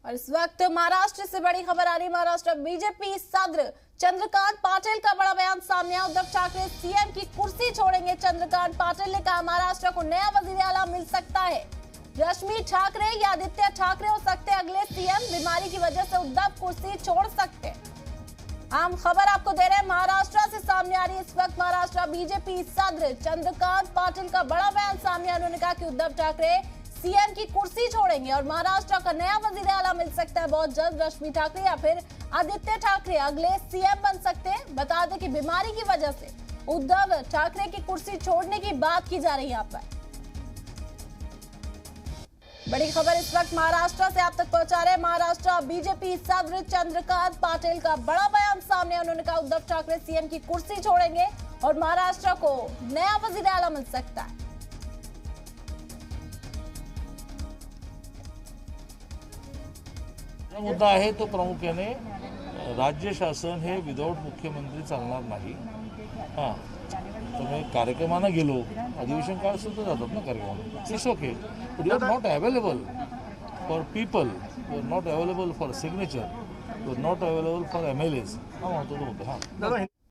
और इस वक्त महाराष्ट्र से बड़ी खबर आ रही। महाराष्ट्र बीजेपी सदर चंद्रकांत पाटिल का बड़ा बयान सामने आया। उद्धव ठाकरे सीएम की कुर्सी छोड़ेंगे। चंद्रकांत पाटिल ने कहा महाराष्ट्र को नया वजीर आला मिल सकता है। रश्मि ठाकरे या आदित्य ठाकरे हो सकते हैं अगले सीएम। बीमारी की वजह से उद्धव कुर्सी छोड़ सकते हैं। हम खबर आपको दे रहे हैं महाराष्ट्र से सामने आ रही है। इस वक्त महाराष्ट्र बीजेपी सदर चंद्रकांत पाटिल का बड़ा बयान सामने आया। उन्होंने कहा कि उद्धव ठाकरे सीएम की कुर्सी छोड़ेंगे और महाराष्ट्र का नया वजीर आला मिल सकता है बहुत जल्द। रश्मि ठाकरे या फिर आदित्य ठाकरे अगले सीएम बन सकते हैं। बता दें कि बीमारी की वजह से उद्धव ठाकरे की कुर्सी छोड़ने की बात की जा रही है। यहाँ पर बड़ी खबर इस वक्त महाराष्ट्र से आप तक पहुंचा रहे हैं। महाराष्ट्र बीजेपी सदर चंद्रकांत पाटिल का बड़ा बयान सामने। उन्होंने कहा उद्धव ठाकरे सीएम की कुर्सी छोड़ेंगे और महाराष्ट्र को नया वजीर आला मिल सकता है। मुद्दा आहे तो प्रामुख्याने राज्य शासन हे विदाउट मुख्यमंत्री चालणार नाही। हां, तुम्ही कार्यक्रमांना गेलो, अधिवेशन काळ सुद्धा जातात ना कार्यक्रम, it's okay, but you are not available for people, you are not available for signature, you are not available for MLAs। हा महत्त्वाचा मुद्दा। हां